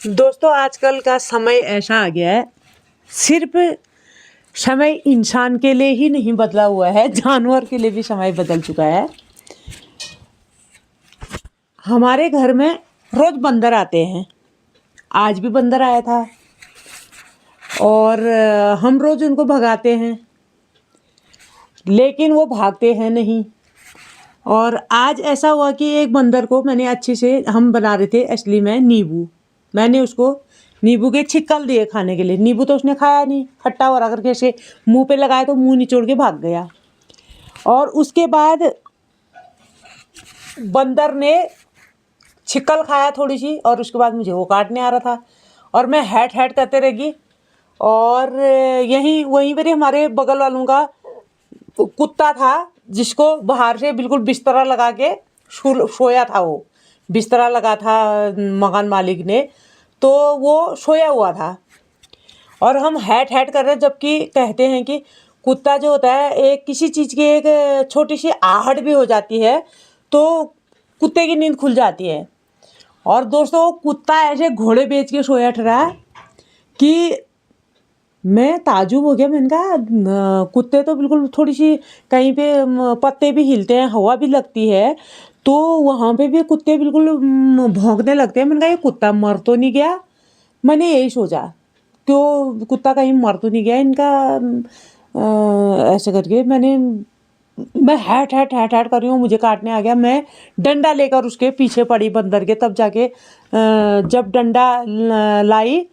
दोस्तों, आजकल का समय ऐसा आ गया है, सिर्फ समय इंसान के लिए ही नहीं बदला हुआ है, जानवर के लिए भी समय बदल चुका है। हमारे घर में रोज बंदर आते हैं। आज भी बंदर आया था और हम रोज उनको भगाते हैं, लेकिन वो भागते हैं नहीं। और आज ऐसा हुआ कि एक बंदर को मैंने अच्छे से, हम बना रहे थे असली में नींबू, मैंने उसको नींबू के छिक्कल दिए खाने के लिए। नींबू तो उसने खाया नहीं, खट्टा हो रहा करके ऐसे मुंह पे लगाया तो मुंह निचोड़ के भाग गया। और उसके बाद बंदर ने छिक्कल खाया थोड़ी सी, और उसके बाद मुझे वो काटने आ रहा था और मैं हैट हैट करते रही। और वहीं पर हमारे बगल वालों का कुत्ता था, जिसको बाहर से बिल्कुल बिस्तरा लगा के सोया था। वो बिस्तरा लगा था मकान मालिक ने, तो वो सोया हुआ था और हम हैट हैट कर रहे। जबकि कहते हैं कि कुत्ता जो होता है, एक किसी चीज़ की एक छोटी सी आहट भी हो जाती है तो कुत्ते की नींद खुल जाती है। और दोस्तों, कुत्ता ऐसे घोड़े बेच के सोया ठहरा कि मैं ताजुब हो गया। मैंने कहा कुत्ते तो बिल्कुल, थोड़ी सी कहीं पे पत्ते भी हिलते हैं, हवा भी लगती है, तो वहाँ पे भी कुत्ते बिल्कुल भौंकने लगते हैं। मैंने कहा ये कुत्ता मर तो नहीं गया। मैंने यही सोचा, क्यों कुत्ता कहीं मर तो नहीं गया इनका। ऐसे करके मैं हैट हैट हैट हैट कर रही हूँ, मुझे काटने आ गया। मैं डंडा लेकर उसके पीछे पड़ी बंदर के, तब जाके जब डंडा लाई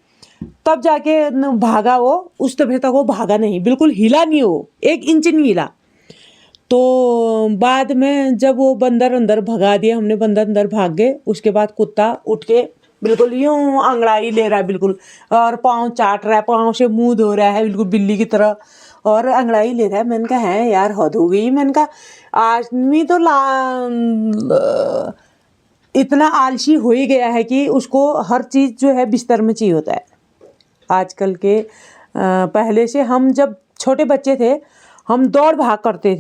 तब जाके भागा वो। उस दफे तक वो भागा नहीं, बिल्कुल हिला नहीं, वो 1 इंच नहीं हिला। तो बाद में जब वो बंदर अंदर भगा दिया हमने, बंदर अंदर भाग गए। उसके बाद कुत्ता उठ के बिल्कुल यूं अंगड़ाई ले रहा है बिल्कुल, और पाँव चाट रहा है, पाँव से मुंह धो रहा है बिल्कुल बिल्ली की तरह, और अंगड़ाई ले रहा है। मैंने कहा है यार, हद हो गई। मैंने कहा आदमी तो इतना आलसी हो ही गया है कि उसको हर चीज़ जो है बिस्तर में चाहिए होता है आजकल के। पहले से हम जब छोटे बच्चे थे, हम दौड़ भाग करते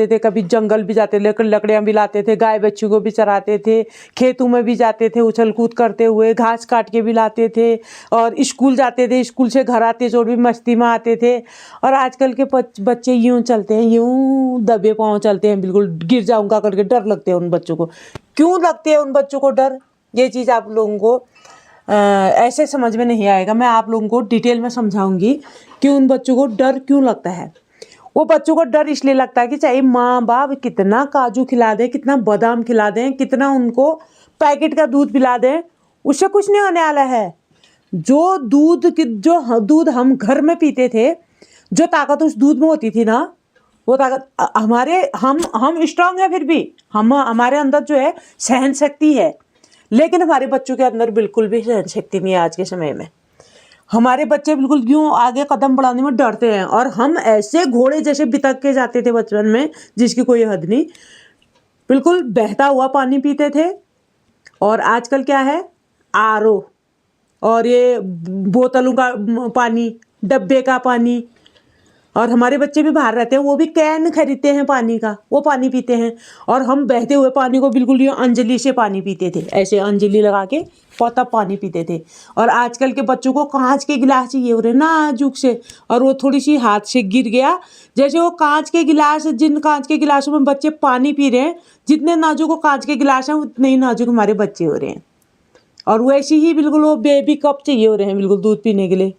थे। कभी जंगल भी जाते, लेकर लकड़ियाँ भी लाते थे, गाय बच्चों को भी चराते थे, खेतों में भी जाते थे उछल कूद करते हुए, घास काट के भी लाते थे, और स्कूल जाते थे, स्कूल से घर आते जो भी मस्ती में आते थे। और आजकल के बच्चे यूं चलते हैं, यूं दबे पाँव चलते हैं, बिल्कुल गिर जाऊंगा करके डर लगते हैं उन बच्चों को। क्यों लगते हैं उन बच्चों को डर? ये चीज़ आप लोगों को ऐसे समझ में नहीं आएगा। मैं आप लोगों को डिटेल में समझाऊंगी कि उन बच्चों को डर क्यों लगता है। वो बच्चों को डर इसलिए लगता है कि चाहे माँ बाप कितना काजू खिला दें, कितना बादाम खिला दें, कितना उनको पैकेट का दूध पिला दें, उससे कुछ नहीं होने वाला है। जो दूध हम घर में पीते थे, जो ताकत उस दूध में होती थी ना, वो ताकत हम स्ट्रांग है, फिर भी हमारे अंदर जो है सहन शक्ति है। लेकिन हमारे बच्चों के अंदर बिल्कुल भी सहन शक्ति नहीं है आज के समय में। हमारे बच्चे बिल्कुल क्यों आगे कदम बढ़ाने में डरते हैं, और हम ऐसे घोड़े जैसे बितक के जाते थे बचपन में जिसकी कोई हद नहीं। बिल्कुल बहता हुआ पानी पीते थे। और आजकल क्या है, आरओ और ये बोतलों का पानी, डब्बे का पानी। और हमारे बच्चे भी बाहर रहते हैं, वो भी कैन खरीदते हैं पानी का, वो पानी पीते हैं। और हम बहते हुए पानी को बिल्कुल ये अंजलि से पानी पीते थे, ऐसे अंजलि लगा के तब पानी पीते थे। और आजकल के बच्चों को कांच के गिलास चाहिए हो रहे नाजुक से, और वो थोड़ी सी हाथ से गिर गया, जैसे वो कांच के गिलास, जिन कांच के गिलासों में बच्चे पानी पी रहे हैं, जितने नाजुक वो कांच के गिलास हैं, उतने ही नाजुक हमारे बच्चे हो रहे हैं। और वैसे ही बिल्कुल वो बेबी कप चाहिए हो रहे हैं बिल्कुल दूध पीने के लिए।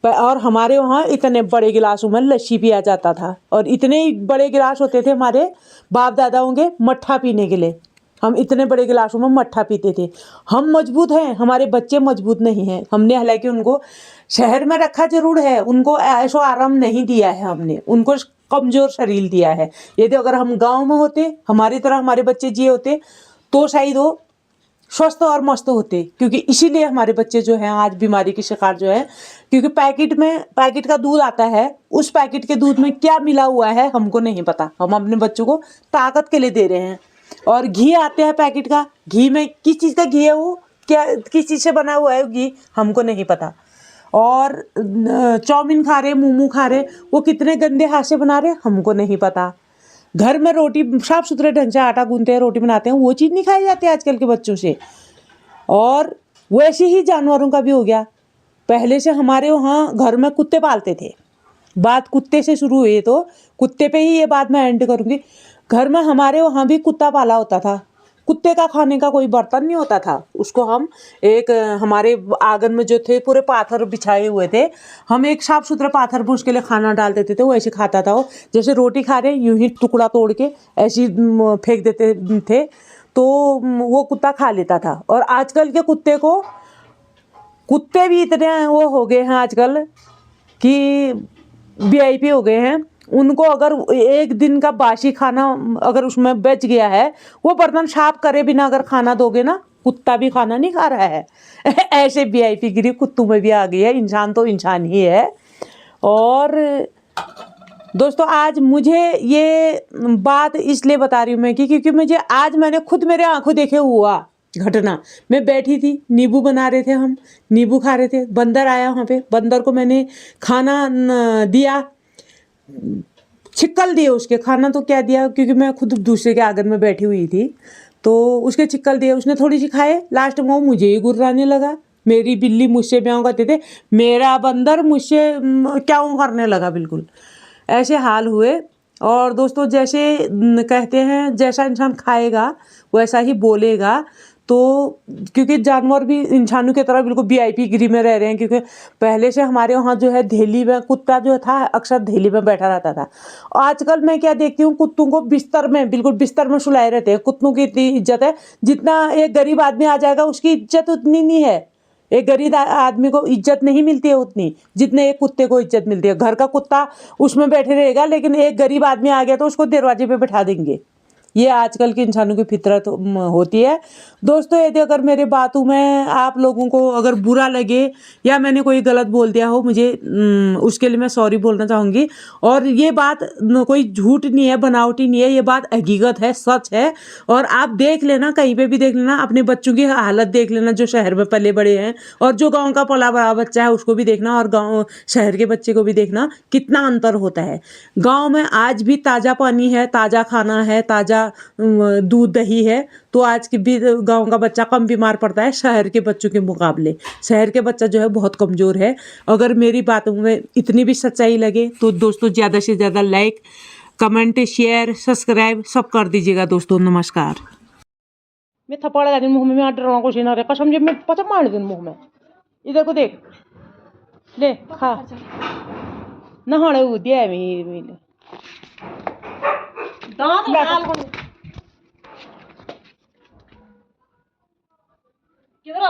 और हमारे वहाँ इतने बड़े गिलासों में लस्सी पिया जाता था, और इतने ही बड़े गिलास होते थे हमारे बाप दादाओं के मट्ठा पीने के लिए। हम इतने बड़े गिलासों में मट्ठा पीते थे। हम मजबूत हैं, हमारे बच्चे मजबूत नहीं हैं। हमने हालांकि उनको शहर में रखा जरूर है, उनको ऐशो आराम नहीं दिया है, हमने उनको कमज़ोर शरीर दिया है। यदि अगर हम गाँव में होते, हमारी तरह हमारे बच्चे जिए होते, तो शायद वो स्वस्थ और मस्त होते। क्योंकि इसीलिए हमारे बच्चे जो हैं आज बीमारी की शिकार जो है, क्योंकि पैकेट का दूध आता है, उस पैकेट के दूध में क्या मिला हुआ है हमको नहीं पता। हम अपने बच्चों को ताकत के लिए दे रहे हैं। और घी आते हैं पैकेट का, घी में किस चीज़ का घी है, वो क्या किस चीज़ से बना हुआ है घी, हमको नहीं पता। और चाउमीन खा रहे, मोमो खा रहे, वो कितने गंदे हाथ से बना रहे हमको नहीं पता। घर में रोटी साफ सुथरे ढंग से आटा गूंथते हैं, रोटी बनाते हैं, वो चीज़ नहीं खाई जाती आजकल के बच्चों से। और वैसे ही जानवरों का भी हो गया। पहले से हमारे वहाँ घर में कुत्ते पालते थे, बात कुत्ते से शुरू हुई तो कुत्ते पे ही ये बात मैं एंड करूँगी। घर में हमारे वहाँ भी कुत्ता पाला होता था। कुत्ते का खाने का कोई बर्तन नहीं होता था, उसको हम एक हमारे आंगन में जो थे पूरे पाथर बिछाए हुए थे, हम एक साफ सुथरा पाथर में उसके लिए खाना डाल देते थे, वो ऐसे खाता था। वो जैसे रोटी खा रहे यूं ही टुकड़ा तोड़ के ऐसे ही फेंक देते थे, तो वो कुत्ता खा लेता था। और आजकल के कुत्ते भी इतने वो हो गए हैं आजकल कि वीआईपी हो गए हैं। उनको अगर एक दिन का बासी खाना अगर उसमें बच गया है, वो बर्तन साफ करे बिना अगर खाना दोगे ना, कुत्ता भी खाना नहीं खा रहा है। ऐसे वीआईपी गिरी कुत्तों में भी आ गई है। इंसान तो इंसान ही है। और दोस्तों आज मुझे ये बात इसलिए बता रही हूँ मैं कि क्योंकि मुझे आज मैंने खुद मेरे आंखों देखे हुआ घटना। मैं बैठी थी, नींबू बना रहे थे, हम नींबू खा रहे थे, बंदर आया वहाँ पे, बंदर को मैंने खाना दिया, छिक्कल दिए उसके। खाना तो क्या दिया, क्योंकि मैं खुद दूसरे के आंगन में बैठी हुई थी, तो उसके छिक्कल दिए, उसने थोड़ी सी खाए, लास्ट में वो मुझे ही गुर्राने लगा। मेरी बिल्ली मुझसे म्याऊं करते थे, मेरा बंदर मुझसे क्याऊं करने लगा। बिल्कुल ऐसे हाल हुए। और दोस्तों जैसे कहते हैं जैसा इंसान खाएगा वैसा ही बोलेगा, तो क्योंकि जानवर भी इंसानों की तरह बिल्कुल वीआईपी गिरी में रह रहे हैं। क्योंकि पहले से हमारे वहाँ जो है धेली में कुत्ता जो था अक्सर धेली में बैठा रहता था। आजकल मैं क्या देखती हूँ, कुत्तों को बिस्तर में, बिल्कुल बिस्तर में सुलाए रहते हैं। कुत्तों की इतनी इज्जत है, जितना एक गरीब आदमी आ जाएगा उसकी इज्जत उतनी नहीं है। एक गरीब आदमी को इज्जत नहीं मिलती है उतनी जितने एक कुत्ते को इज्जत मिलती है। घर का कुत्ता उसमें बैठे रहेगा, लेकिन एक गरीब आदमी आ गया तो उसको दरवाजे पे बैठा देंगे। ये आजकल के इंसानों की फितरत होती है। दोस्तों यदि अगर मेरे बातों में आप लोगों को अगर बुरा लगे या मैंने कोई गलत बोल दिया हो, मुझे उसके लिए मैं सॉरी बोलना चाहूँगी। और ये बात कोई झूठ नहीं है, बनावटी नहीं है, ये बात हकीकत है, सच है। और आप देख लेना, कहीं पे भी देख लेना, अपने बच्चों की हालत देख लेना जो शहर में पले बड़े हैं, और जो गाँव का पला बड़ा बच्चा है उसको भी देखना, और गाँव शहर के बच्चे को भी देखना, कितना अंतर होता है। गाँव में आज भी ताज़ा पानी है, ताज़ा खाना है, ताज़ा दूध दही है, तो आज की भी गांव का बच्चा कम बीमार पड़ता है शहर के बच्चों के मुकाबले। शहर के बच्चा जो है बहुत कमज़ोर है। अगर मेरी बातों में इतनी भी सच्चाई लगे तो दोस्तों ज़्यादा से ज़्यादा लाइक, कमेंट, शेयर, सब्सक्राइब सब कर दीजिएगा। दोस्तों नमस्कार। मैं थप्पड़ लगा दूँ मुँह में, मैं डरना कुछ ना रहे कसम, जब मैं पचा मार दूँ मुँह में। इधर को देख ले, खा नहाने दिया है मेरे दांत लाल किधर